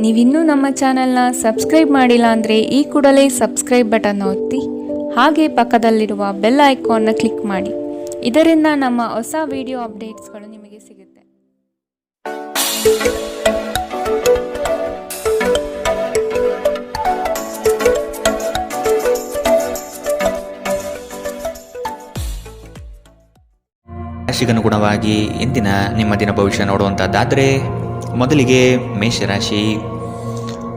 ನೀವಿನ್ನೂ ನಮ್ಮ ಚಾನೆಲ್ನ ಸಬ್ಸ್ಕ್ರೈಬ್ ಮಾಡಿಲ್ಲ ಅಂದರೆ ಈ ಕೂಡಲೇ ಸಬ್ಸ್ಕ್ರೈಬ್ ಬಟನ್ ಒತ್ತಿ ಹಾಗೆ ಪಕ್ಕದಲ್ಲಿರುವ ಬೆಲ್ ಐಕಾನ್ನ ಕ್ಲಿಕ್ ಮಾಡಿ. ಇದರಿಂದ ನಮ್ಮ ಹೊಸ ವಿಡಿಯೋ ಅಪ್ಡೇಟ್ಸ್ಗಳು ನಿಮಗೆ ಸಿಗುತ್ತೆ. ರಾಶಿಗನುಗುಣವಾಗಿ ಇಂದಿನ ನಿಮ್ಮ ದಿನ ಭವಿಷ್ಯ ನೋಡುವಂಥದ್ದಾದರೆ ಮೊದಲಿಗೆ ಮೇಷರಾಶಿ.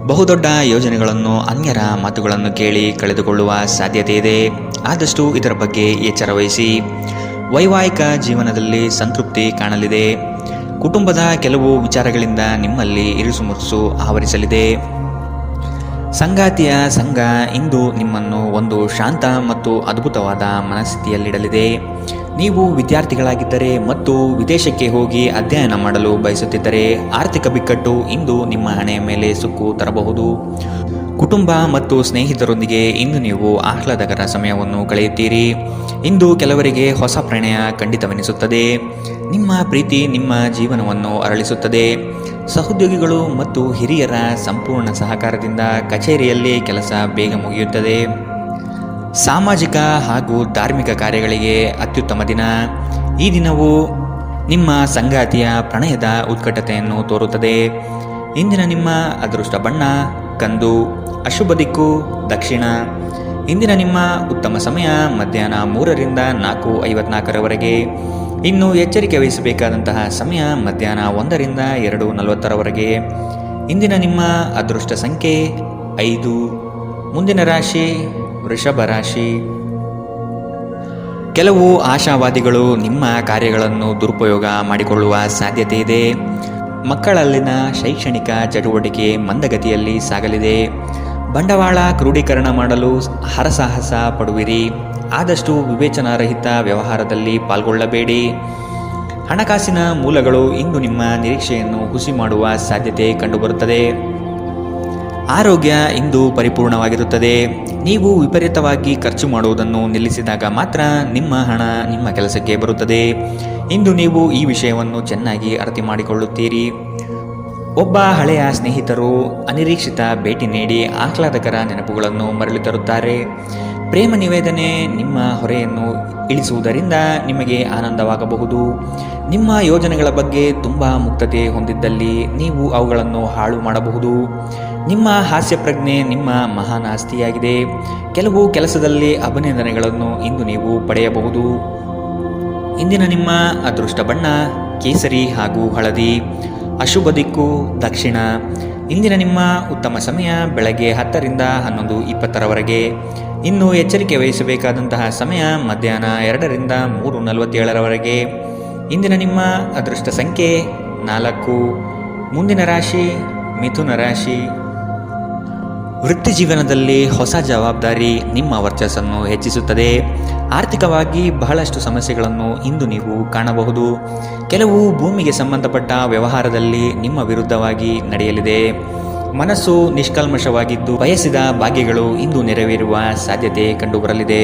ಬಹುದೊಡ್ಡ ಯೋಜನೆಗಳನ್ನು ಅನ್ಯರ ಮಾತುಗಳನ್ನು ಕೇಳಿ ಕಳೆದುಕೊಳ್ಳುವ ಸಾಧ್ಯತೆ ಇದೆ. ಆದಷ್ಟು ಇದರ ಬಗ್ಗೆ ಎಚ್ಚರ ವಹಿಸಿ. ವೈವಾಹಿಕ ಜೀವನದಲ್ಲಿ ಸಂತೃಪ್ತಿ ಕಾಣಲಿದೆ. ಕುಟುಂಬದ ಕೆಲವು ವಿಚಾರಗಳಿಂದ ನಿಮ್ಮಲ್ಲಿ ಇರಿಸುಮುರುಸು ಆವರಿಸಲಿದೆ. ಸಂಗಾತಿಯ ಸಂಘ ಇಂದು ನಿಮ್ಮನ್ನು ಒಂದು ಶಾಂತ ಮತ್ತು ಅದ್ಭುತವಾದ ಮನಸ್ಥಿತಿಯಲ್ಲಿಡಲಿದೆ. ನೀವು ವಿದ್ಯಾರ್ಥಿಗಳಾಗಿದ್ದರೆ ಮತ್ತು ವಿದೇಶಕ್ಕೆ ಹೋಗಿ ಅಧ್ಯಯನ ಮಾಡಲು ಬಯಸುತ್ತಿದ್ದರೆ ಆರ್ಥಿಕ ಬಿಕ್ಕಟ್ಟು ಇಂದು ನಿಮ್ಮ ಹಣೆಯ ಮೇಲೆ ಸುಕ್ಕು ತರಬಹುದು. ಕುಟುಂಬ ಮತ್ತು ಸ್ನೇಹಿತರೊಂದಿಗೆ ಇಂದು ನೀವು ಆಹ್ಲಾದಕರ ಸಮಯವನ್ನು ಕಳೆಯುತ್ತೀರಿ. ಇಂದು ಕೆಲವರಿಗೆ ಹೊಸ ಪ್ರಣಯ ಖಂಡಿತವೆನಿಸುತ್ತದೆ. ನಿಮ್ಮ ಪ್ರೀತಿ ನಿಮ್ಮ ಜೀವನವನ್ನು ಅರಳಿಸುತ್ತದೆ. ಸಹೋದ್ಯೋಗಿಗಳು ಮತ್ತು ಹಿರಿಯರ ಸಂಪೂರ್ಣ ಸಹಕಾರದಿಂದ ಕಚೇರಿಯಲ್ಲಿ ಕೆಲಸ ಬೇಗ ಮುಗಿಯುತ್ತದೆ. ಸಾಮಾಜಿಕ ಹಾಗೂ ಧಾರ್ಮಿಕ ಕಾರ್ಯಗಳಿಗೆ ಅತ್ಯುತ್ತಮ ದಿನ. ಈ ದಿನವು ನಿಮ್ಮ ಸಂಗಾತಿಯ ಪ್ರಣಯದ ಉತ್ಕಟತೆಯನ್ನು ತೋರುತ್ತದೆ. ಇಂದಿನ ನಿಮ್ಮ ಅದೃಷ್ಟ ಬಣ್ಣ ಕಂದು. ಅಶುಭ ದಿಕ್ಕು ದಕ್ಷಿಣ. ಇಂದಿನ ನಿಮ್ಮ ಉತ್ತಮ ಸಮಯ ಮಧ್ಯಾಹ್ನ 3ರಿಂದ 4:54ರವರೆಗೆ. ಇನ್ನು ಎಚ್ಚರಿಕೆ ವಹಿಸಬೇಕಾದಂತಹ ಸಮಯ ಮಧ್ಯಾಹ್ನ 1ರಿಂದ 2:40ರವರೆಗೆ. ಇಂದಿನ ನಿಮ್ಮ ಅದೃಷ್ಟ ಸಂಖ್ಯೆ 5. ಮುಂದಿನ ರಾಶಿ ವೃಷಭ ರಾಶಿ. ಕೆಲವು ಆಶಾವಾದಿಗಳು ನಿಮ್ಮ ಕಾರ್ಯಗಳನ್ನು ದುರುಪಯೋಗ ಮಾಡಿಕೊಳ್ಳುವ ಸಾಧ್ಯತೆ ಇದೆ. ಮಕ್ಕಳಲ್ಲಿನ ಶೈಕ್ಷಣಿಕ ಚಟುವಟಿಕೆ ಮಂದಗತಿಯಲ್ಲಿ ಸಾಗಲಿದೆ. ಬಂಡವಾಳ ಕ್ರೋಢೀಕರಣ ಮಾಡಲು ಹರಸಾಹಸ ಪಡುವಿರಿ. ಆದಷ್ಟು ವಿವೇಚನಾರಹಿತ ವ್ಯವಹಾರದಲ್ಲಿ ಪಾಲ್ಗೊಳ್ಳಬೇಡಿ. ಹಣಕಾಸಿನ ಮೂಲಗಳು ಇಂದು ನಿಮ್ಮ ನಿರೀಕ್ಷೆಯನ್ನು ಹುಸಿ ಮಾಡುವ ಸಾಧ್ಯತೆ ಕಂಡುಬರುತ್ತದೆ. ಆರೋಗ್ಯ ಇಂದು ಪರಿಪೂರ್ಣವಾಗಿರುತ್ತದೆ. ನೀವು ವಿಪರೀತವಾಗಿ ಖರ್ಚು ಮಾಡುವುದನ್ನು ನಿಲ್ಲಿಸಿದಾಗ ಮಾತ್ರ ನಿಮ್ಮ ಹಣ ನಿಮ್ಮ ಕೆಲಸಕ್ಕೆ ಬರುತ್ತದೆ. ಇಂದು ನೀವು ಈ ವಿಷಯವನ್ನು ಚೆನ್ನಾಗಿ ಅರ್ಥ ಮಾಡಿಕೊಳ್ಳುತ್ತೀರಿ. ಒಬ್ಬ ಹಳೆಯ ಸ್ನೇಹಿತರು ಅನಿರೀಕ್ಷಿತ ಭೇಟಿ ನೀಡಿ ಆಹ್ಲಾದಕರ ನೆನಪುಗಳನ್ನು ಮರಳಿ ತರುತ್ತಾರೆ. ಪ್ರೇಮ ನಿವೇದನೆ ನಿಮ್ಮ ಹೊರೆಯನ್ನು ಇಳಿಸುವುದರಿಂದ ನಿಮಗೆ ಆನಂದವಾಗಬಹುದು. ನಿಮ್ಮ ಯೋಜನೆಗಳ ಬಗ್ಗೆ ತುಂಬ ಮುಕ್ತತೆ ಹೊಂದಿದ್ದಲ್ಲಿ ನೀವು ಅವುಗಳನ್ನು ಹಾಳು ಮಾಡಬಹುದು. ನಿಮ್ಮ ಹಾಸ್ಯ ಪ್ರಜ್ಞೆ ನಿಮ್ಮ ಮಹಾನ್ ಆಸ್ತಿಯಾಗಿದೆ. ಕೆಲವು ಕೆಲಸದಲ್ಲಿ ಅಭಿನಂದನೆಗಳನ್ನು ಇಂದು ನೀವು ಪಡೆಯಬಹುದು. ಇಂದಿನ ನಿಮ್ಮ ಅದೃಷ್ಟ ಬಣ್ಣ ಕೇಸರಿ ಹಾಗೂ ಹಳದಿ. ಅಶುಭ ದಿಕ್ಕು ದಕ್ಷಿಣ. ಇಂದಿನ ನಿಮ್ಮ ಉತ್ತಮ ಸಮಯ ಬೆಳಗ್ಗೆ 10ರಿಂದ 11:20ರವರೆಗೆ. ಇನ್ನು ಎಚ್ಚರಿಕೆ ವಹಿಸಬೇಕಾದಂತಹ ಸಮಯ ಮಧ್ಯಾಹ್ನ 2ರಿಂದ 3:47ರವರೆಗೆ. ಇಂದಿನ ನಿಮ್ಮ ಅದೃಷ್ಟ ಸಂಖ್ಯೆ 4. ಮುಂದಿನ ರಾಶಿ ಮಿಥುನ ರಾಶಿ. ವೃತ್ತಿ ಜೀವನದಲ್ಲಿ ಹೊಸ ಜವಾಬ್ದಾರಿ ನಿಮ್ಮ ವರ್ಚಸ್ಸನ್ನು ಹೆಚ್ಚಿಸುತ್ತದೆ. ಆರ್ಥಿಕವಾಗಿ ಬಹಳಷ್ಟು ಸಮಸ್ಯೆಗಳನ್ನು ಇಂದು ನೀವು ಕಾಣಬಹುದು. ಕೆಲವು ಭೂಮಿಗೆ ಸಂಬಂಧಪಟ್ಟ ವ್ಯವಹಾರದಲ್ಲಿ ನಿಮ್ಮ ವಿರುದ್ಧವಾಗಿ ನಡೆಯಲಿದೆ. ಮನಸ್ಸು ನಿಷ್ಕಲ್ಮಶವಾಗಿದ್ದು ಬಯಸಿದ ಭಾಗ್ಯಗಳು ಇಂದು ನೆರವೇರುವ ಸಾಧ್ಯತೆ ಕಂಡುಬರಲಿದೆ.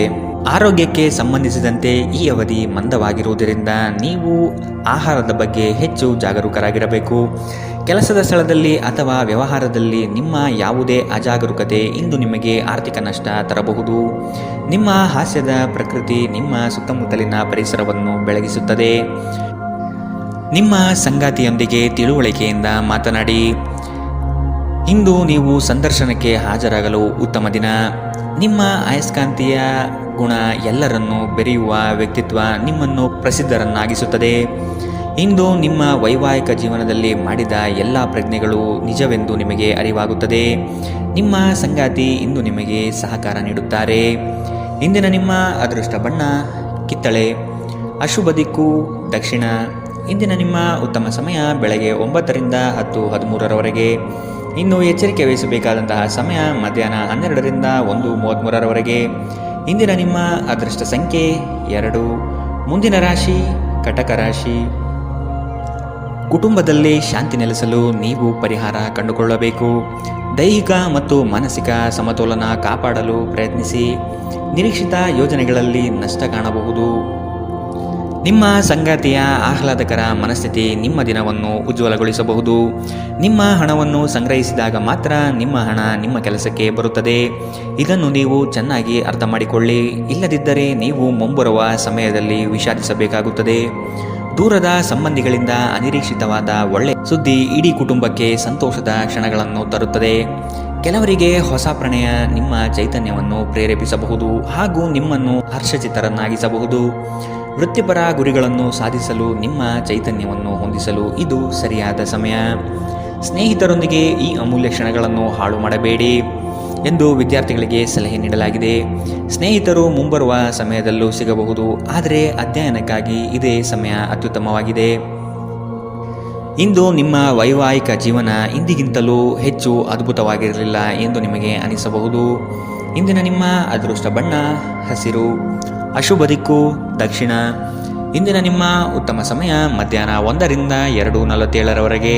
ಆರೋಗ್ಯಕ್ಕೆ ಸಂಬಂಧಿಸಿದಂತೆ ಈ ಅವಧಿ ಮಂದವಾಗಿರುವುದರಿಂದ ನೀವು ಆಹಾರದ ಬಗ್ಗೆ ಹೆಚ್ಚು ಜಾಗರೂಕರಾಗಿರಬೇಕು. ಕೆಲಸದ ಸ್ಥಳದಲ್ಲಿ ಅಥವಾ ವ್ಯವಹಾರದಲ್ಲಿ ನಿಮ್ಮ ಯಾವುದೇ ಅಜಾಗರೂಕತೆ ಇಂದು ನಿಮಗೆ ಆರ್ಥಿಕ ನಷ್ಟ ತರಬಹುದು. ನಿಮ್ಮ ಹಾಸ್ಯದ ಪ್ರಕೃತಿ ನಿಮ್ಮ ಸುತ್ತಮುತ್ತಲಿನ ಪರಿಸರವನ್ನು ಬೆಳಗಿಸುತ್ತದೆ. ನಿಮ್ಮ ಸಂಗಾತಿಯೊಂದಿಗೆ ತಿಳುವಳಿಕೆಯಿಂದ ಮಾತನಾಡಿ. ಇಂದು ನೀವು ಸಂದರ್ಶನಕ್ಕೆ ಹಾಜರಾಗಲು ಉತ್ತಮ ದಿನ. ನಿಮ್ಮ ಅಯಸ್ಕಾಂತೀಯ ಗುಣ ಎಲ್ಲರನ್ನೂ ಬೆರೆಯುವ ವ್ಯಕ್ತಿತ್ವ ನಿಮ್ಮನ್ನು ಪ್ರಸಿದ್ಧರನ್ನಾಗಿಸುತ್ತದೆ. ಇಂದು ನಿಮ್ಮ ವೈವಾಹಿಕ ಜೀವನದಲ್ಲಿ ಮಾಡಿದ ಎಲ್ಲ ಪ್ರಜ್ಞೆಗಳು ನಿಜವೆಂದು ನಿಮಗೆ ಅರಿವಾಗುತ್ತದೆ. ನಿಮ್ಮ ಸಂಗಾತಿ ಇಂದು ನಿಮಗೆ ಸಹಕಾರ ನೀಡುತ್ತಾರೆ. ಇಂದಿನ ನಿಮ್ಮ ಅದೃಷ್ಟ ಬಣ್ಣ ಕಿತ್ತಳೆ. ಅಶುಭ ದಿಕ್ಕು ದಕ್ಷಿಣ. ಇಂದಿನ ನಿಮ್ಮ ಉತ್ತಮ ಸಮಯ ಬೆಳಗ್ಗೆ 9ರಿಂದ 10:13ರವರೆಗೆ. ಇನ್ನು ಎಚ್ಚರಿಕೆ ವಹಿಸಬೇಕಾದಂತಹ ಸಮಯ ಮಧ್ಯಾಹ್ನ 12ರಿಂದ 1:33ರವರೆಗೆ. ಇಂದಿನ ನಿಮ್ಮ ಅದೃಷ್ಟ ಸಂಖ್ಯೆ 2. ಮುಂದಿನ ರಾಶಿ ಕಟಕ ರಾಶಿ. ಕುಟುಂಬದಲ್ಲಿ ಶಾಂತಿ ನೆಲೆಸಲು ನೀವು ಪರಿಹಾರ ಕಂಡುಕೊಳ್ಳಬೇಕು. ದೈಹಿಕ ಮತ್ತು ಮಾನಸಿಕ ಸಮತೋಲನ ಕಾಪಾಡಲು ಪ್ರಯತ್ನಿಸಿ. ನಿರೀಕ್ಷಿತ ಯೋಜನೆಗಳಲ್ಲಿ ನಷ್ಟ ಕಾಣಬಹುದು. ನಿಮ್ಮ ಸಂಗಾತಿಯ ಆಹ್ಲಾದಕರ ಮನಸ್ಥಿತಿ ನಿಮ್ಮ ದಿನವನ್ನು ಉಜ್ವಲಗೊಳಿಸಬಹುದು. ನಿಮ್ಮ ಹಣವನ್ನು ಸಂಗ್ರಹಿಸಿದಾಗ ಮಾತ್ರ ನಿಮ್ಮ ಹಣ ನಿಮ್ಮ ಕೆಲಸಕ್ಕೆ ಬರುತ್ತದೆ. ಇದನ್ನು ನೀವು ಚೆನ್ನಾಗಿ ಅರ್ಥ ಮಾಡಿಕೊಳ್ಳಿ. ಇಲ್ಲದಿದ್ದರೆ ನೀವು ಮುಂಬರುವ ಸಮಯದಲ್ಲಿ ವಿಷಾದಿಸಬೇಕಾಗುತ್ತದೆ. ದೂರದ ಸಂಬಂಧಿಗಳಿಂದ ಅನಿರೀಕ್ಷಿತವಾದ ಒಳ್ಳೆ ಸುದ್ದಿ ಇಡೀ ಕುಟುಂಬಕ್ಕೆ ಸಂತೋಷದ ಕ್ಷಣಗಳನ್ನು ತರುತ್ತದೆ. ಕೆಲವರಿಗೆ ಹೊಸ ಪ್ರಣಯ ನಿಮ್ಮ ಚೈತನ್ಯವನ್ನು ಪ್ರೇರೇಪಿಸಬಹುದು ಹಾಗೂ ನಿಮ್ಮನ್ನು ಹರ್ಷಚಿತ್ತರನ್ನಾಗಿಸಬಹುದು. ವೃತ್ತಿಪರ ಗುರಿಗಳನ್ನು ಸಾಧಿಸಲು ನಿಮ್ಮ ಚೈತನ್ಯವನ್ನು ಹೊಂದಿಸಲು ಇದು ಸರಿಯಾದ ಸಮಯ. ಸ್ನೇಹಿತರೊಂದಿಗೆ ಈ ಅಮೂಲ್ಯ ಕ್ಷಣಗಳನ್ನು ಹಾಳು ಮಾಡಬೇಡಿ ಎಂದು ವಿದ್ಯಾರ್ಥಿಗಳಿಗೆ ಸಲಹೆ ನೀಡಲಾಗಿದೆ. ಸ್ನೇಹಿತರು ಮುಂಬರುವ ಸಮಯದಲ್ಲೂ ಸಿಗಬಹುದು, ಆದರೆ ಅಧ್ಯಯನಕ್ಕಾಗಿ ಇದೇ ಸಮಯ ಅತ್ಯುತ್ತಮವಾಗಿದೆ. ಇಂದು ನಿಮ್ಮ ವೈವಾಹಿಕ ಜೀವನ ಇಂದಿಗಿಂತಲೂ ಹೆಚ್ಚು ಅದ್ಭುತವಾಗಿರಲಿಲ್ಲ ಎಂದು ನಿಮಗೆ ಅನಿಸಬಹುದು. ಇಂದಿನ ನಿಮ್ಮ ಅದೃಷ್ಟ ಬಣ್ಣ ಹಸಿರು, ಅಶುಭ ದಿಕ್ಕು ದಕ್ಷಿಣ. ಇಂದಿನ ನಿಮ್ಮ ಉತ್ತಮ ಸಮಯ ಮಧ್ಯಾಹ್ನ 1 ರಿಂದ 2:47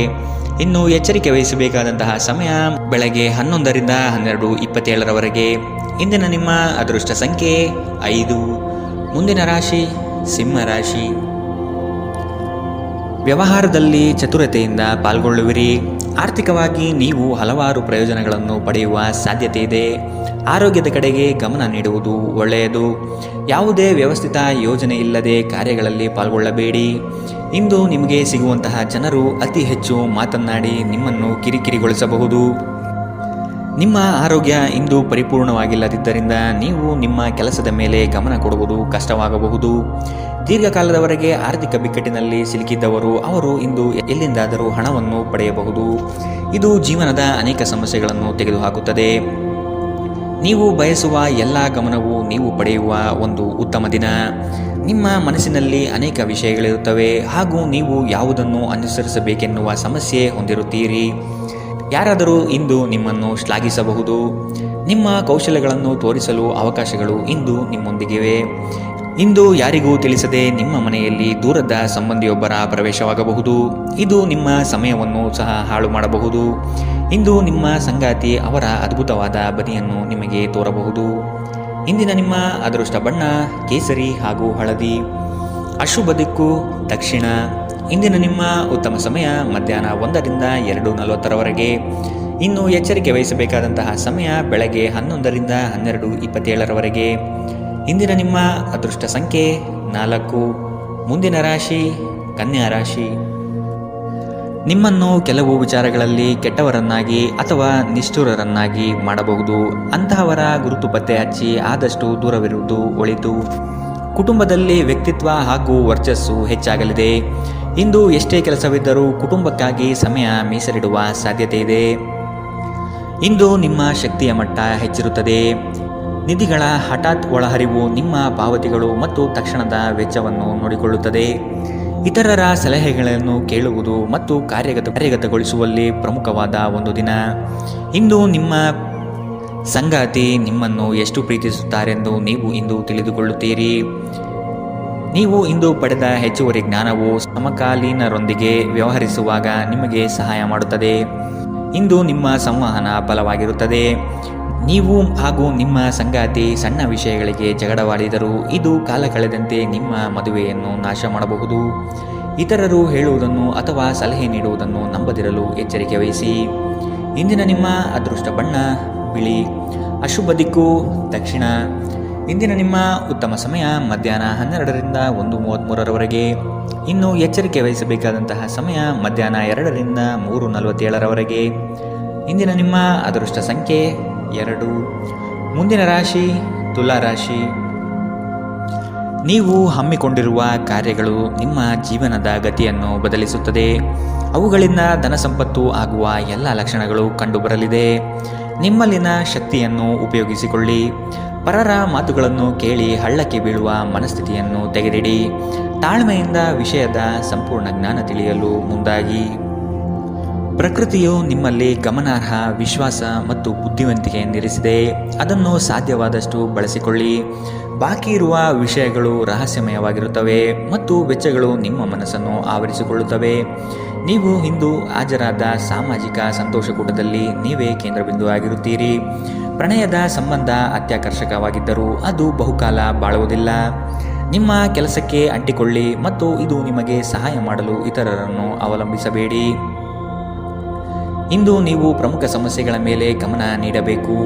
ಇನ್ನು ಎಚ್ಚರಿಕೆ ವಹಿಸಬೇಕಾದಂತಹ ಸಮಯ ಬೆಳಗ್ಗೆ 11 ರಿಂದ 12:27 ಇಂದಿನ ನಿಮ್ಮ ಅದೃಷ್ಟ ಸಂಖ್ಯೆ 5. ಮುಂದಿನ ರಾಶಿ ಸಿಂಹ ರಾಶಿ. ವ್ಯವಹಾರದಲ್ಲಿ ಚತುರತೆಯಿಂದ ಪಾಲ್ಗೊಳ್ಳುವಿರಿ. ಆರ್ಥಿಕವಾಗಿ ನೀವು ಹಲವಾರು ಪ್ರಯೋಜನಗಳನ್ನು ಪಡೆಯುವ ಸಾಧ್ಯತೆ ಇದೆ. ಆರೋಗ್ಯದ ಕಡೆಗೆ ಗಮನ ನೀಡುವುದು ಒಳ್ಳೆಯದು. ಯಾವುದೇ ವ್ಯವಸ್ಥಿತ ಯೋಜನೆ ಇಲ್ಲದೆ ಕಾರ್ಯಗಳಲ್ಲಿ ಪಾಲ್ಗೊಳ್ಳಬೇಡಿ. ಇಂದು ನಿಮಗೆ ಸಿಗುವಂತಹ ಜನರು ಅತಿ ಹೆಚ್ಚು ಮಾತನಾಡಿ ನಿಮ್ಮನ್ನು ಕಿರಿಕಿರಿಗೊಳಿಸಬಹುದು. ನಿಮ್ಮ ಆರೋಗ್ಯ ಇಂದು ಪರಿಪೂರ್ಣವಾಗಿಲ್ಲದಿದ್ದರಿಂದ ನೀವು ನಿಮ್ಮ ಕೆಲಸದ ಮೇಲೆ ಗಮನ ಕೊಡುವುದು ಕಷ್ಟವಾಗಬಹುದು. ದೀರ್ಘಕಾಲದವರೆಗೆ ಆರ್ಥಿಕ ಬಿಕ್ಕಟ್ಟಿನಲ್ಲಿ ಸಿಲುಕಿದ್ದವರು ಅವರು ಇಂದು ಎಲ್ಲಿಂದಾದರೂ ಹಣವನ್ನು ಪಡೆಯಬಹುದು. ಇದು ಜೀವನದ ಅನೇಕ ಸಮಸ್ಯೆಗಳನ್ನು ತೆಗೆದುಹಾಕುತ್ತದೆ. ನೀವು ಬಯಸುವ ಎಲ್ಲ ಗಮನವು ನೀವು ಪಡೆಯುವ ಒಂದು ಉತ್ತಮ ದಿನ. ನಿಮ್ಮ ಮನಸ್ಸಿನಲ್ಲಿ ಅನೇಕ ವಿಷಯಗಳಿರುತ್ತವೆ ಹಾಗೂ ನೀವು ಯಾವುದನ್ನು ಅನುಸರಿಸಬೇಕೆನ್ನುವ ಸಮಸ್ಯೆ ಹೊಂದಿರುತ್ತೀರಿ. ಯಾರಾದರೂ ಇಂದು ನಿಮ್ಮನ್ನು ಶ್ಲಾಘಿಸಬಹುದು. ನಿಮ್ಮ ಕೌಶಲ್ಯಗಳನ್ನು ತೋರಿಸಲು ಅವಕಾಶಗಳು ಇಂದು ನಿಮ್ಮೊಂದಿಗಿವೆ. ಇಂದು ಯಾರಿಗೂ ತಿಳಿಸದೆ ನಿಮ್ಮ ಮನೆಯಲ್ಲಿ ದೂರದ ಸಂಬಂಧಿಯೊಬ್ಬರ ಪ್ರವೇಶವಾಗಬಹುದು. ಇದು ನಿಮ್ಮ ಸಮಯವನ್ನು ಸಹ ಹಾಳು ಮಾಡಬಹುದು. ಇಂದು ನಿಮ್ಮ ಸಂಗಾತಿ ಅವರ ಅದ್ಭುತವಾದ ಬದಿಯನ್ನು ನಿಮಗೆ ತೋರಬಹುದು. ಇಂದಿನ ನಿಮ್ಮ ಅದೃಷ್ಟ ಬಣ್ಣ ಕೇಸರಿ ಹಾಗೂ ಹಳದಿ, ಅಶುಭ ದಿಕ್ಕು ದಕ್ಷಿಣ. ಇಂದಿನ ನಿಮ್ಮ ಉತ್ತಮ ಸಮಯ ಮಧ್ಯಾಹ್ನ 1 ರಿಂದ 2:40 ಇನ್ನು ಎಚ್ಚರಿಕೆ ವಹಿಸಬೇಕಾದಂತಹ ಸಮಯ ಬೆಳಗ್ಗೆ 11 ರಿಂದ 12:27 ಇಂದಿನ ನಿಮ್ಮ ಅದೃಷ್ಟ ಸಂಖ್ಯೆ 4. ಮುಂದಿನ ರಾಶಿ ಕನ್ಯಾ ರಾಶಿ. ನಿಮ್ಮನ್ನು ಕೆಲವು ವಿಚಾರಗಳಲ್ಲಿ ಕೆಟ್ಟವರನ್ನಾಗಿ ಅಥವಾ ನಿಷ್ಠುರರನ್ನಾಗಿ ಮಾಡಬಹುದು. ಅಂತಹವರ ಗುರುತು ಪತ್ತೆ ಹಚ್ಚಿ ಆದಷ್ಟು ದೂರವಿರುವುದು ಒಳಿತು. ಕುಟುಂಬದಲ್ಲಿ ವ್ಯಕ್ತಿತ್ವ ಹಾಗೂ ವರ್ಚಸ್ಸು ಹೆಚ್ಚಾಗಲಿದೆ. ಇಂದು ಎಷ್ಟೇ ಕೆಲಸವಿದ್ದರೂ ಕುಟುಂಬಕ್ಕಾಗಿ ಸಮಯ ಮೀಸಲಿಡುವ ಸಾಧ್ಯತೆ ಇದೆ. ಇಂದು ನಿಮ್ಮ ಶಕ್ತಿಯ ಮಟ್ಟ ಹೆಚ್ಚಿರುತ್ತದೆ. ನಿಧಿಗಳ ಹಠಾತ್ ಒಳಹರಿವು ನಿಮ್ಮ ಪಾವತಿಗಳು ಮತ್ತು ತಕ್ಷಣದ ವೆಚ್ಚವನ್ನು ನೋಡಿಕೊಳ್ಳುತ್ತದೆ. ಇತರರ ಸಲಹೆಗಳನ್ನು ಕೇಳುವುದು ಮತ್ತು ಕಾರ್ಯಗತಗೊಳಿಸುವಲ್ಲಿ ಪ್ರಮುಖವಾದ ಒಂದು ದಿನ. ಇಂದು ನಿಮ್ಮ ಸಂಗಾತಿ ನಿಮ್ಮನ್ನು ಎಷ್ಟು ಪ್ರೀತಿಸುತ್ತಾರೆಂದು ನೀವು ಇಂದು ತಿಳಿದುಕೊಳ್ಳುತ್ತೀರಿ. ನೀವು ಇಂದು ಪಡೆದ ಹೆಚ್ಚುವರಿ ಜ್ಞಾನವು ಸಮಕಾಲೀನರೊಂದಿಗೆ ವ್ಯವಹರಿಸುವಾಗ ನಿಮಗೆ ಸಹಾಯ ಮಾಡುತ್ತದೆ. ಇಂದು ನಿಮ್ಮ ಸಂವಹನ ಬಲವಾಗಿರುತ್ತದೆ. ನೀವು ಹಾಗೂ ನಿಮ್ಮ ಸಂಗಾತಿ ಸಣ್ಣ ವಿಷಯಗಳಿಗೆ ಜಗಳವಾಡಿದರೂ ಇದು ಕಾಲ ಕಳೆದಂತೆ ನಿಮ್ಮ ಮದುವೆಯನ್ನು ನಾಶ ಮಾಡಬಹುದು. ಇತರರು ಹೇಳುವುದನ್ನು ಅಥವಾ ಸಲಹೆ ನೀಡುವುದನ್ನು ನಂಬದಿರಲು ಎಚ್ಚರಿಕೆ ವಹಿಸಿ. ಇಂದಿನ ನಿಮ್ಮ ಅದೃಷ್ಟ ಬಣ್ಣ ಬಿಳಿ, ಅಶುಭ ದಿಕ್ಕು ದಕ್ಷಿಣ. ಇಂದಿನ ನಿಮ್ಮ ಉತ್ತಮ ಸಮಯ ಮಧ್ಯಾಹ್ನ 12 ರಿಂದ 1:33 ಇನ್ನು ಎಚ್ಚರಿಕೆ ವಹಿಸಬೇಕಾದಂತಹ ಸಮಯ ಮಧ್ಯಾಹ್ನ 2 ರಿಂದ 3:47 ಇಂದಿನ ನಿಮ್ಮ ಅದೃಷ್ಟ ಸಂಖ್ಯೆ 2. ಮುಂದಿನ ರಾಶಿ ತುಲಾ ರಾಶಿ. ನೀವು ಹಮ್ಮಿಕೊಂಡಿರುವ ಕಾರ್ಯಗಳು ನಿಮ್ಮ ಜೀವನದ ಗತಿಯನ್ನು ಬದಲಿಸುತ್ತದೆ. ಅವುಗಳಿಂದ ಧನ ಸಂಪತ್ತು ಆಗುವ ಎಲ್ಲ ಲಕ್ಷಣಗಳು ಕಂಡುಬರಲಿದೆ. ನಿಮ್ಮಲ್ಲಿನ ಶಕ್ತಿಯನ್ನು ಉಪಯೋಗಿಸಿಕೊಳ್ಳಿ. ಪರರ ಮಾತುಗಳನ್ನು ಕೇಳಿ ಹಳ್ಳಕ್ಕೆ ಬೀಳುವ ಮನಸ್ಥಿತಿಯನ್ನು ತೆಗೆದಿಡಿ. ತಾಳ್ಮೆಯಿಂದ ವಿಷಯದ ಸಂಪೂರ್ಣ ಜ್ಞಾನ ತಿಳಿಯಲು ಮುಂದಾಗಿ. ಪ್ರಕೃತಿಯು ನಿಮ್ಮಲ್ಲಿ ಗಮನಾರ್ಹ ವಿಶ್ವಾಸ ಮತ್ತು ಬುದ್ಧಿವಂತಿಕೆ ನಿರಿಸಿದೆ. ಅದನ್ನು ಸಾಧ್ಯವಾದಷ್ಟು ಬಳಸಿಕೊಳ್ಳಿ. ಬಾಕಿ ಇರುವ ವಿಷಯಗಳು ರಹಸ್ಯಮಯವಾಗಿರುತ್ತವೆ ಮತ್ತು ವೆಚ್ಚಗಳು ನಿಮ್ಮ ಮನಸ್ಸನ್ನು ಆವರಿಸಿಕೊಳ್ಳುತ್ತವೆ. ನೀವು ಇಂದು ಹಾಜರಾದ ಸಾಮಾಜಿಕ ಸಂತೋಷಕೂಟದಲ್ಲಿ ನೀವೇ ಕೇಂದ್ರಬಿಂದು ಆಗಿರುತ್ತೀರಿ. ಪ್ರಣಯದ ಸಂಬಂಧ ಅತ್ಯಾಕರ್ಷಕವಾಗಿದ್ದರೂ ಅದು ಬಹುಕಾಲ ಬಾಳುವುದಿಲ್ಲ. ನಿಮ್ಮ ಕೆಲಸಕ್ಕೆ ಅಂಟಿಕೊಳ್ಳಿ ಮತ್ತು ಇದು ನಿಮಗೆ ಸಹಾಯ ಮಾಡಲು ಇತರರನ್ನು ಅವಲಂಬಿಸಬೇಡಿ. ಇಂದು ನೀವು ಪ್ರಮುಖ ಸಮಸ್ಯೆಗಳ ಮೇಲೆ ಗಮನ ನೀಡಬೇಕು.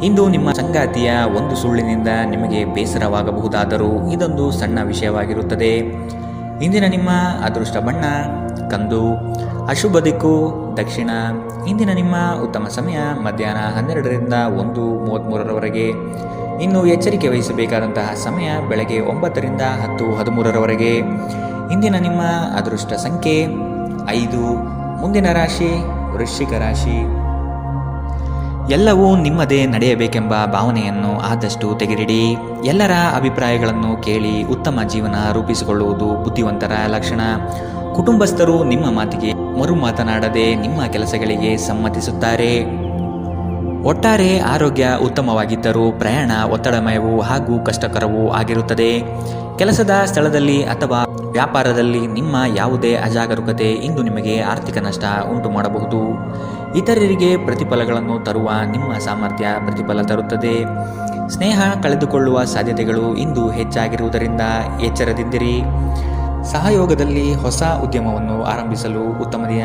ಇಂದು ನಿಮ್ಮ ಸಂಗಾತಿಯ ಒಂದು ಸುಳ್ಳಿನಿಂದ ನಿಮಗೆ ಬೇಸರವಾಗಬಹುದಾದರೂ ಇದೊಂದು ಸಣ್ಣ ವಿಷಯವಾಗಿರುತ್ತದೆ. ಇಂದಿನ ನಿಮ್ಮ ಅದೃಷ್ಟ ಬಣ್ಣ ಕಂದು, ಅಶುಭ ದಿಕ್ಕು ದಕ್ಷಿಣ. ಇಂದಿನ ನಿಮ್ಮ ಉತ್ತಮ ಸಮಯ ಮಧ್ಯಾಹ್ನ 12ರಿಂದ 1:33ರವರೆಗೆ. ಇನ್ನು ಎಚ್ಚರಿಕೆ ವಹಿಸಬೇಕಾದಂತಹ ಸಮಯ ಬೆಳಗ್ಗೆ 9ರಿಂದ 10:13ರವರೆಗೆ. ಇಂದಿನ ನಿಮ್ಮ ಅದೃಷ್ಟ ಸಂಖ್ಯೆ 5. ಮುಂದಿನ ರಾಶಿ ವೃಶ್ಚಿಕ ರಾಶಿ. ಎಲ್ಲವೂ ನಿಮ್ಮದೇ ನಡೆಯಬೇಕೆಂಬ ಭಾವನೆಯನ್ನು ಆದಷ್ಟು ತೆಗೆದಿಡಿ. ಎಲ್ಲರ ಅಭಿಪ್ರಾಯಗಳನ್ನು ಕೇಳಿ ಉತ್ತಮ ಜೀವನ ರೂಪಿಸಿಕೊಳ್ಳುವುದು ಬುದ್ಧಿವಂತರ ಲಕ್ಷಣ. ಕುಟುಂಬಸ್ಥರು ನಿಮ್ಮ ಮಾತಿಗೆ ಮರು ಮಾತನಾಡದೆ ನಿಮ್ಮ ಕೆಲಸಗಳಿಗೆ ಸಮ್ಮತಿಸುತ್ತಾರೆ. ಒಟ್ಟಾರೆ ಆರೋಗ್ಯ ಉತ್ತಮವಾಗಿದ್ದರೂ ಪ್ರಯಾಣ ಒತ್ತಡಮಯವೂ ಹಾಗೂ ಕಷ್ಟಕರವೂ ಆಗಿರುತ್ತದೆ. ಕೆಲಸದ ಸ್ಥಳದಲ್ಲಿ ಅಥವಾ ವ್ಯಾಪಾರದಲ್ಲಿ ನಿಮ್ಮ ಯಾವುದೇ ಅಜಾಗರೂಕತೆ ಇಂದು ನಿಮಗೆ ಆರ್ಥಿಕ ನಷ್ಟ ಉಂಟು ಮಾಡಬಹುದು. ಇತರರಿಗೆ ಪ್ರತಿಫಲಗಳನ್ನು ತರುವ ನಿಮ್ಮ ಸಾಮರ್ಥ್ಯ ಪ್ರತಿಫಲ ತರುತ್ತದೆ. ಸ್ನೇಹ ಕಳೆದುಕೊಳ್ಳುವ ಸಾಧ್ಯತೆಗಳು ಇಂದು ಹೆಚ್ಚಾಗಿರುವುದರಿಂದ ಎಚ್ಚರದಿಂದಿರಿ. ಸಹಯೋಗದಲ್ಲಿ ಹೊಸ ಉದ್ಯಮವನ್ನು ಆರಂಭಿಸಲು ಉತ್ತಮ ದಿನ.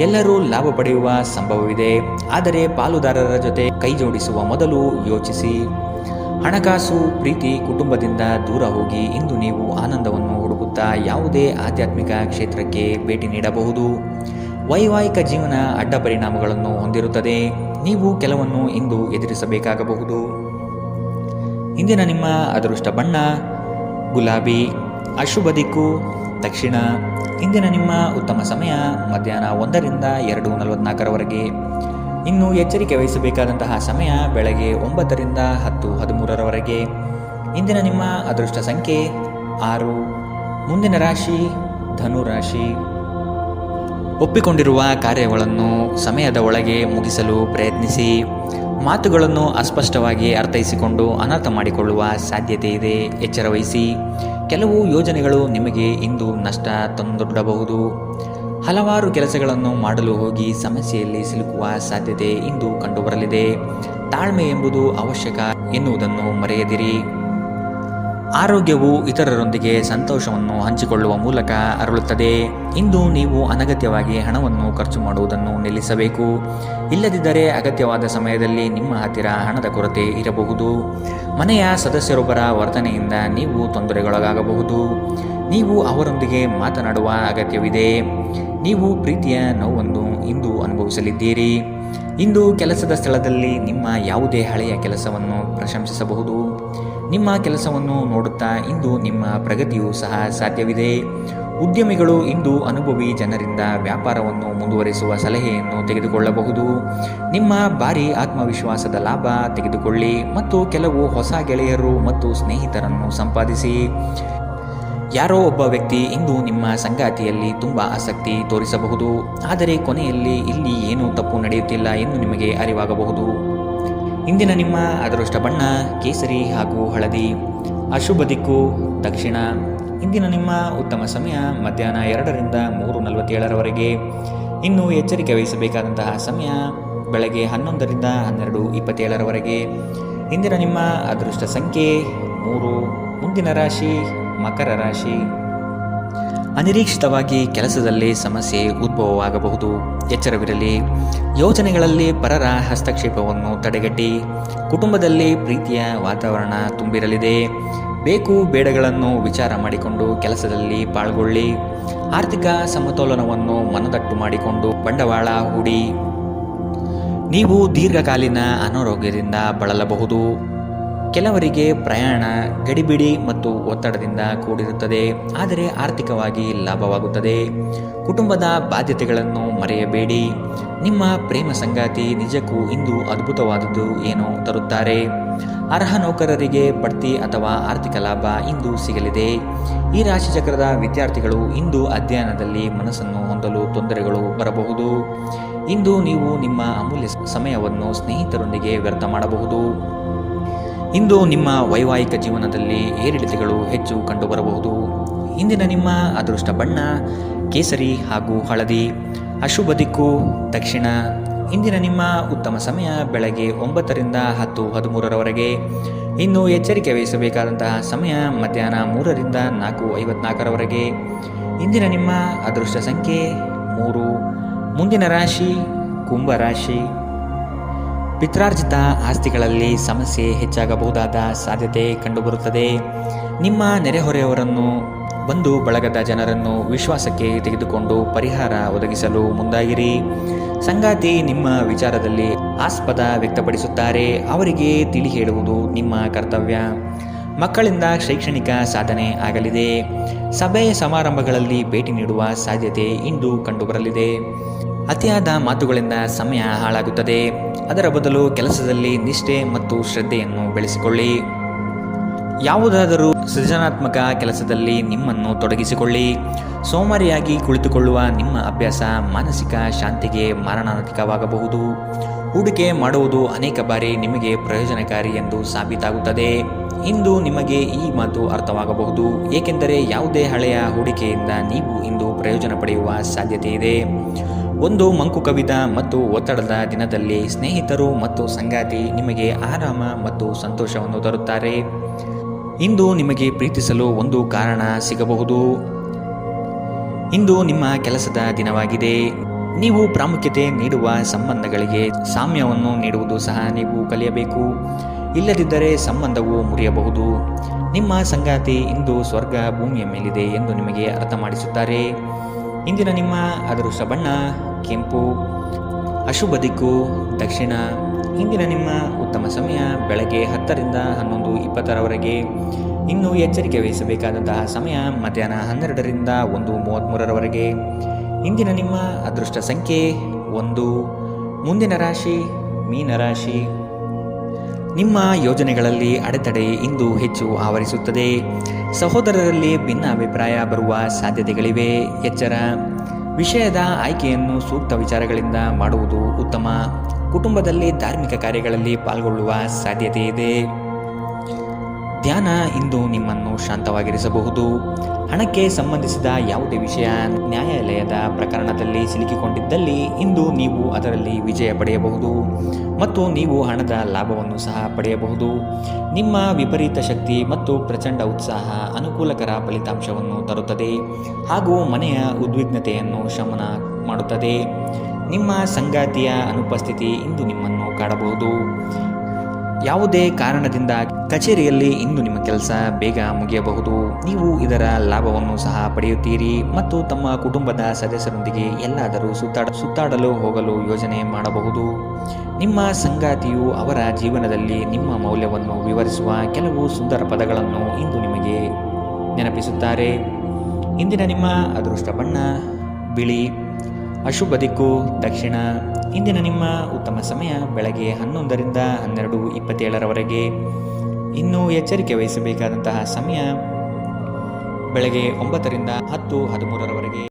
ಎಲ್ಲರೂ ಲಾಭ ಪಡೆಯುವ ಸಂಭವವಿದೆ, ಆದರೆ ಪಾಲುದಾರರ ಜೊತೆ ಕೈ ಜೋಡಿಸುವ ಮೊದಲು ಯೋಚಿಸಿ. ಹಣಕಾಸು, ಪ್ರೀತಿ, ಕುಟುಂಬದಿಂದ ದೂರ ಹೋಗಿ ಇಂದು ನೀವು ಆನಂದವನ್ನು ಹುಡುಕುತ್ತಾ ಯಾವುದೇ ಆಧ್ಯಾತ್ಮಿಕ ಕ್ಷೇತ್ರಕ್ಕೆ ಭೇಟಿ ನೀಡಬಹುದು. ವೈವಾಹಿಕ ಜೀವನ ಅಡ್ಡ ಪರಿಣಾಮಗಳನ್ನು ಹೊಂದಿರುತ್ತದೆ. ನೀವು ಕೆಲವನ್ನು ಇಂದು ಎದುರಿಸಬೇಕಾಗಬಹುದು. ಇಂದಿನ ನಿಮ್ಮ ಅದೃಷ್ಟ ಬಣ್ಣ ಗುಲಾಬಿ, ಅಶುಭ ದಿಕ್ಕು ದಕ್ಷಿಣ. ಇಂದಿನ ನಿಮ್ಮ ಉತ್ತಮ ಸಮಯ ಮಧ್ಯಾಹ್ನ 1ರಿಂದ 2:44ರವರೆಗೆ. ಇನ್ನು ಎಚ್ಚರಿಕೆ ವಹಿಸಬೇಕಾದಂತಹ ಸಮಯ ಬೆಳಗ್ಗೆ 9ರಿಂದ 10:13ರವರೆಗೆ. ಇಂದಿನ ನಿಮ್ಮ ಅದೃಷ್ಟ ಸಂಖ್ಯೆ 6. ಮುಂದಿನ ರಾಶಿ ಧನು ರಾಶಿ. ಒಪ್ಪಿಕೊಂಡಿರುವ ಕಾರ್ಯಗಳನ್ನು ಸಮಯದ ಒಳಗೆ ಮುಗಿಸಲು ಪ್ರಯತ್ನಿಸಿ. ಮಾತುಗಳನ್ನು ಅಸ್ಪಷ್ಟವಾಗಿ ಅರ್ಥೈಸಿಕೊಂಡು ಅನರ್ಥ ಮಾಡಿಕೊಳ್ಳುವ ಸಾಧ್ಯತೆ ಇದೆ, ಎಚ್ಚರವಹಿಸಿ. ಕೆಲವು ಯೋಜನೆಗಳು ನಿಮಗೆ ಇಂದು ನಷ್ಟ ತಂದೊಡ್ಡಬಹುದು. ಹಲವಾರು ಕೆಲಸಗಳನ್ನು ಮಾಡಲು ಹೋಗಿ ಸಮಸ್ಯೆಯಲ್ಲಿ ಸಿಲುಕುವ ಸಾಧ್ಯತೆ ಇಂದು ಕಂಡುಬರಲಿದೆ. ತಾಳ್ಮೆ ಎಂಬುದು ಅವಶ್ಯಕ ಎನ್ನುವುದನ್ನು ಮರೆಯದಿರಿ. ಆರೋಗ್ಯವು ಇತರರೊಂದಿಗೆ ಸಂತೋಷವನ್ನು ಹಂಚಿಕೊಳ್ಳುವ ಮೂಲಕ ಅರಳುತ್ತದೆ. ಇಂದು ನೀವು ಅನಗತ್ಯವಾಗಿ ಹಣವನ್ನು ಖರ್ಚು ಮಾಡುವುದನ್ನು ನಿಲ್ಲಿಸಬೇಕು. ಇಲ್ಲದಿದ್ದರೆ ಅಗತ್ಯವಾದ ಸಮಯದಲ್ಲಿ ನಿಮ್ಮ ಹತ್ತಿರ ಹಣದ ಕೊರತೆ ಇರಬಹುದು. ಮನೆಯ ಸದಸ್ಯರೊಬ್ಬರ ವರ್ತನೆಯಿಂದ ನೀವು ತೊಂದರೆಗೊಳಗಾಗಬಹುದು. ನೀವು ಅವರೊಂದಿಗೆ ಮಾತನಾಡುವ ಅಗತ್ಯವಿದೆ. ನೀವು ಪ್ರೀತಿಯ ನೋವನ್ನು ಇಂದು ಅನುಭವಿಸಲಿದ್ದೀರಿ. ಇಂದು ಕೆಲಸದ ಸ್ಥಳದಲ್ಲಿ ನಿಮ್ಮ ಯಾವುದೇ ಹಳೆಯ ಕೆಲಸವನ್ನು ಪ್ರಶಂಸಿಸಬಹುದು. ನಿಮ್ಮ ಕೆಲಸವನ್ನು ನೋಡುತ್ತಾ ಇಂದು ನಿಮ್ಮ ಪ್ರಗತಿಯೂ ಸಹ ಸಾಧ್ಯವಿದೆ. ಉದ್ಯಮಿಗಳು ಇಂದು ಅನುಭವಿ ಜನರಿಂದ ವ್ಯಾಪಾರವನ್ನು ಮುಂದುವರಿಸುವ ಸಲಹೆಯನ್ನು ತೆಗೆದುಕೊಳ್ಳಬಹುದು. ನಿಮ್ಮ ಭಾರಿ ಆತ್ಮವಿಶ್ವಾಸದ ಲಾಭ ತೆಗೆದುಕೊಳ್ಳಿ ಮತ್ತು ಕೆಲವು ಹೊಸ ಗೆಳೆಯರು ಮತ್ತು ಸ್ನೇಹಿತರನ್ನು ಸಂಪಾದಿಸಿ. ಯಾರೋ ಒಬ್ಬ ವ್ಯಕ್ತಿ ಇಂದು ನಿಮ್ಮ ಸಂಗಾತಿಯಲ್ಲಿ ತುಂಬ ಆಸಕ್ತಿ ತೋರಿಸಬಹುದು, ಆದರೆ ಕೊನೆಯಲ್ಲಿ ಇಲ್ಲಿ ಏನೂ ತಪ್ಪು ನಡೆಯುತ್ತಿಲ್ಲ ಎಂದು ನಿಮಗೆ ಅರಿವಾಗಬಹುದು. ಇಂದಿನ ನಿಮ್ಮ ಅದೃಷ್ಟ ಬಣ್ಣ ಕೇಸರಿ ಹಾಗೂ ಹಳದಿ, ಅಶುಭ ದಿಕ್ಕು ದಕ್ಷಿಣ. ಇಂದಿನ ನಿಮ್ಮ ಉತ್ತಮ ಸಮಯ ಮಧ್ಯಾಹ್ನ 2ರಿಂದ 3:47ರವರೆಗೆ. ಇನ್ನು ಎಚ್ಚರಿಕೆ ವಹಿಸಬೇಕಾದಂತಹ ಸಮಯ ಬೆಳಗ್ಗೆ 11ರಿಂದ 12:27ರವರೆಗೆ. ಇಂದಿನ ನಿಮ್ಮ ಅದೃಷ್ಟ ಸಂಖ್ಯೆ 3. ಮುಂದಿನ ರಾಶಿ ಮಕರ ರಾಶಿ. ಅನಿರೀಕ್ಷಿತವಾಗಿ ಕೆಲಸದಲ್ಲಿ ಸಮಸ್ಯೆ ಉದ್ಭವವಾಗಬಹುದು, ಎಚ್ಚರವಿರಲಿ. ಯೋಜನೆಗಳಲ್ಲಿ ಪರರ ಹಸ್ತಕ್ಷೇಪವನ್ನು ತಡೆಗಟ್ಟಿ. ಕುಟುಂಬದಲ್ಲಿ ಪ್ರೀತಿಯ ವಾತಾವರಣ ತುಂಬಿರಲಿದೆ. ಬೇಕು ಬೇಡಗಳನ್ನು ವಿಚಾರ ಮಾಡಿಕೊಂಡು ಕೆಲಸದಲ್ಲಿ ಪಾಲ್ಗೊಳ್ಳಿ. ಆರ್ಥಿಕ ಸಮತೋಲನವನ್ನು ಮನದಟ್ಟು ಮಾಡಿಕೊಂಡು ಬಂಡವಾಳ ಹೂಡಿ. ನೀವು ದೀರ್ಘಕಾಲೀನ ಅನಾರೋಗ್ಯದಿಂದ ಬಳಲಬಹುದು. ಕೆಲವರಿಗೆ ಪ್ರಯಾಣ ಗಡಿಬಿಡಿ ಮತ್ತು ಒತ್ತಡದಿಂದ ಕೂಡಿರುತ್ತದೆ, ಆದರೆ ಆರ್ಥಿಕವಾಗಿ ಲಾಭವಾಗುತ್ತದೆ. ಕುಟುಂಬದ ಬಾಧ್ಯತೆಗಳನ್ನು ಮರೆಯಬೇಡಿ. ನಿಮ್ಮ ಪ್ರೇಮ ಸಂಗಾತಿ ನಿಜಕ್ಕೂ ಇಂದು ಅದ್ಭುತವಾದದ್ದು ಏನೋ ತರುತ್ತಾರೆ. ಅರ್ಹ ನೌಕರರಿಗೆ ಬಡ್ತಿ ಅಥವಾ ಆರ್ಥಿಕ ಲಾಭ ಇಂದು ಸಿಗಲಿದೆ. ಈ ರಾಶಿಚಕ್ರದ ವಿದ್ಯಾರ್ಥಿಗಳು ಇಂದು ಅಧ್ಯಯನದಲ್ಲಿ ಮನಸ್ಸನ್ನು ಹೊಂದಲು ತೊಂದರೆಗಳು ಬರಬಹುದು. ಇಂದು ನೀವು ನಿಮ್ಮ ಅಮೂಲ್ಯ ಸಮಯವನ್ನು ಸ್ನೇಹಿತರೊಂದಿಗೆ ವ್ಯರ್ಥ ಮಾಡಬಹುದು. ಇಂದು ನಿಮ್ಮ ವೈವಾಹಿಕ ಜೀವನದಲ್ಲಿ ಏರಿಳಿತಗಳು ಹೆಚ್ಚು ಕಂಡುಬರಬಹುದು. ಇಂದಿನ ನಿಮ್ಮ ಅದೃಷ್ಟ ಬಣ್ಣ ಕೇಸರಿ ಹಾಗೂ ಹಳದಿ, ಅಶುಭ ದಿಕ್ಕು ದಕ್ಷಿಣ. ಇಂದಿನ ನಿಮ್ಮ ಉತ್ತಮ ಸಮಯ ಬೆಳಗ್ಗೆ 9ರಿಂದ 10:13ರವರೆಗೆ. ಇನ್ನು ಎಚ್ಚರಿಕೆ ವಹಿಸಬೇಕಾದಂತಹ ಸಮಯ ಮಧ್ಯಾಹ್ನ 3ರಿಂದ 4:54ರವರೆಗೆ. ಇಂದಿನ ನಿಮ್ಮ ಅದೃಷ್ಟ ಸಂಖ್ಯೆ 3. ಮುಂದಿನ ರಾಶಿ ಕುಂಭರಾಶಿ. ಪಿತ್ರಾರ್ಜಿತ ಆಸ್ತಿಗಳಲ್ಲಿ ಸಮಸ್ಯೆ ಹೆಚ್ಚಾಗಬಹುದಾದ ಸಾಧ್ಯತೆ ಕಂಡುಬರುತ್ತದೆ. ನಿಮ್ಮ ನೆರೆಹೊರೆಯವರನ್ನು, ಬಂಧು ಬಳಗದ ಜನರನ್ನು ವಿಶ್ವಾಸಕ್ಕೆ ತೆಗೆದುಕೊಂಡು ಪರಿಹಾರ ಒದಗಿಸಲು ಮುಂದಾಗಿರಿ. ಸಂಗಾತಿ ನಿಮ್ಮ ವಿಚಾರದಲ್ಲಿ ಆಸ್ಪದ ವ್ಯಕ್ತಪಡಿಸುತ್ತಾರೆ. ಅವರಿಗೆ ತಿಳಿ ಹೇಳುವುದು ನಿಮ್ಮ ಕರ್ತವ್ಯ. ಮಕ್ಕಳಿಂದ ಶೈಕ್ಷಣಿಕ ಸಾಧನೆ ಆಗಲಿದೆ. ಸಭೆ ಸಮಾರಂಭಗಳಲ್ಲಿ ಭೇಟಿ ನೀಡುವ ಸಾಧ್ಯತೆ ಇಂದು ಕಂಡುಬರಲಿದೆ. ಅತಿಯಾದ ಮಾತುಗಳಿಂದ ಸಮಯ ಹಾಳಾಗುತ್ತದೆ. ಅದರ ಬದಲು ಕೆಲಸದಲ್ಲಿ ನಿಷ್ಠೆ ಮತ್ತು ಶ್ರದ್ಧೆಯನ್ನು ಬೆಳೆಸಿಕೊಳ್ಳಿ. ಯಾವುದಾದರೂ ಸೃಜನಾತ್ಮಕ ಕೆಲಸದಲ್ಲಿ ನಿಮ್ಮನ್ನು ತೊಡಗಿಸಿಕೊಳ್ಳಿ. ಸೋಮಾರಿಯಾಗಿ ಕುಳಿತುಕೊಳ್ಳುವ ನಿಮ್ಮ ಅಭ್ಯಾಸ ಮಾನಸಿಕ ಶಾಂತಿಗೆ ಮಾರಣಾಂತಿಕವಾಗಬಹುದು. ಹೂಡಿಕೆ ಮಾಡುವುದು ಅನೇಕ ಬಾರಿ ನಿಮಗೆ ಪ್ರಯೋಜನಕಾರಿ ಎಂದು ಸಾಬೀತಾಗುತ್ತದೆ. ಇಂದು ನಿಮಗೆ ಈ ಮಾತು ಅರ್ಥವಾಗಬಹುದು, ಏಕೆಂದರೆ ಯಾವುದೇ ಹಳೆಯ ಹೂಡಿಕೆಯಿಂದ ನೀವು ಇಂದು ಪ್ರಯೋಜನ ಪಡೆಯುವ ಸಾಧ್ಯತೆ ಇದೆ. ಒಂದು ಮಂಕು ಕವಿದ ಮತ್ತು ಒತ್ತಡದ ದಿನದಲ್ಲಿ ಸ್ನೇಹಿತರು ಮತ್ತು ಸಂಗಾತಿ ನಿಮಗೆ ಆರಾಮ ಮತ್ತು ಸಂತೋಷವನ್ನು ತರುತ್ತಾರೆ. ಇಂದು ನಿಮಗೆ ಪ್ರೀತಿಸಲು ಒಂದು ಕಾರಣ ಸಿಗಬಹುದು. ಇಂದು ನಿಮ್ಮ ಕೆಲಸದ ದಿನವಾಗಿದೆ. ನೀವು ಪ್ರಾಮುಖ್ಯತೆ ನೀಡುವ ಸಂಬಂಧಗಳಿಗೆ ಸಾಮ್ಯವನ್ನು ನೀಡುವುದು ಸಹ ನೀವು ಕಲಿಯಬೇಕು. ಇಲ್ಲದಿದ್ದರೆ ಸಂಬಂಧವು ಮುರಿಯಬಹುದು. ನಿಮ್ಮ ಸಂಗಾತಿ ಇಂದು ಸ್ವರ್ಗ ಭೂಮಿಯ ಮೇಲಿದೆ ಎಂದು ನಿಮಗೆ ಅರ್ಥ ಮಾಡಿಸುತ್ತಾರೆ. ಇಂದಿನ ನಿಮ್ಮ ಅದೃಷ್ಟ ಬಣ್ಣ ಕೆಂಪು. ಅಶುಭ ದಿಕ್ಕು ದಕ್ಷಿಣ. ಇಂದಿನ ನಿಮ್ಮ ಉತ್ತಮ ಸಮಯ ಬೆಳಗ್ಗೆ 10ರಿಂದ 11:20ರವರೆಗೆ. ಇನ್ನು ಎಚ್ಚರಿಕೆ ವಹಿಸಬೇಕಾದಂತಹ ಸಮಯ ಮಧ್ಯಾಹ್ನ 12ರಿಂದ 1:33ರವರೆಗೆ. ಇಂದಿನ ನಿಮ್ಮ ಅದೃಷ್ಟ ಸಂಖ್ಯೆ 1. ಮುಂದಿನ ರಾಶಿ ಮೀನರಾಶಿ. ನಿಮ್ಮ ಯೋಜನೆಗಳಲ್ಲಿ ಅಡೆತಡೆ ಇಂದು ಹೆಚ್ಚು ಆವರಿಸುತ್ತದೆ. ಸಹೋದರರಲ್ಲಿ ಭಿನ್ನಾಭಿಪ್ರಾಯ ಬರುವ ಸಾಧ್ಯತೆಗಳಿವೆ. ಎಚ್ಚರ. ವಿಷಯದ ಆಯ್ಕೆಯನ್ನು ಸೂಕ್ತ ವಿಚಾರಗಳಿಂದ ಮಾಡುವುದು ಉತ್ತಮ. ಕುಟುಂಬದಲ್ಲಿ ಧಾರ್ಮಿಕ ಕಾರ್ಯಗಳಲ್ಲಿ ಪಾಲ್ಗೊಳ್ಳುವ ಸಾಧ್ಯತೆ ಇದೆ. ಧ್ಯಾನ ಇಂದು ನಿಮ್ಮನ್ನು ಶಾಂತವಾಗಿರಿಸಬಹುದು. ಹಣಕ್ಕೆ ಸಂಬಂಧಿಸಿದ ಯಾವುದೇ ವಿಷಯ ನ್ಯಾಯಾಲಯದ ಪ್ರಕರಣದಲ್ಲಿ ಸಿಲುಕಿಕೊಂಡಿದ್ದಲ್ಲಿ ಇಂದು ನೀವು ಅದರಲ್ಲಿ ವಿಜಯ ಪಡೆಯಬಹುದು ಮತ್ತು ನೀವು ಹಣದ ಲಾಭವನ್ನು ಸಹ ಪಡೆಯಬಹುದು. ನಿಮ್ಮ ವಿಪರೀತ ಶಕ್ತಿ ಮತ್ತು ಪ್ರಚಂಡ ಉತ್ಸಾಹ ಅನುಕೂಲಕರ ಫಲಿತಾಂಶವನ್ನು ತರುತ್ತದೆ ಹಾಗೂ ಮನೆಯ ಉದ್ವಿಗ್ನತೆಯನ್ನು ಶಮನ ಮಾಡುತ್ತದೆ. ನಿಮ್ಮ ಸಂಗಾತಿಯ ಅನುಪಸ್ಥಿತಿ ಇಂದು ನಿಮ್ಮನ್ನು ಕಾಡಬಹುದು. ಯಾವುದೇ ಕಾರಣದಿಂದ ಕಚೇರಿಯಲ್ಲಿ ಇಂದು ನಿಮ್ಮ ಕೆಲಸ ಬೇಗ ಮುಗಿಯಬಹುದು. ನೀವು ಇದರ ಲಾಭವನ್ನು ಸಹ ಪಡೆಯುತ್ತೀರಿ ಮತ್ತು ತಮ್ಮ ಕುಟುಂಬದ ಸದಸ್ಯರೊಂದಿಗೆ ಎಲ್ಲಾದರೂ ಸುತ್ತಾಡಲು ಹೋಗಲು ಯೋಜನೆ ಮಾಡಬಹುದು. ನಿಮ್ಮ ಸಂಗಾತಿಯು ಅವರ ಜೀವನದಲ್ಲಿ ನಿಮ್ಮ ಮೌಲ್ಯವನ್ನು ವಿವರಿಸುವ ಕೆಲವು ಸುಂದರ ಪದಗಳನ್ನು ಇಂದು ನಿಮಗೆ ನೆನಪಿಸುತ್ತಾರೆ. ಇಂದಿನ ನಿಮ್ಮ ಅದೃಷ್ಟ ಬಣ್ಣ ಬಿಳಿ. ಅಶುಭ ದಿಕ್ಕು ದಕ್ಷಿಣ. ಇಂದಿನ ನಿಮ್ಮ ಉತ್ತಮ ಸಮಯ ಬೆಳಗ್ಗೆ 11ರಿಂದ 12:27ರವರೆಗೆ. ಇನ್ನು ಎಚ್ಚರಿಕೆ ವಹಿಸಬೇಕಾದಂತಹ ಸಮಯ ಬೆಳಗ್ಗೆ 9ರಿಂದ 10:13ರವರೆಗೆ.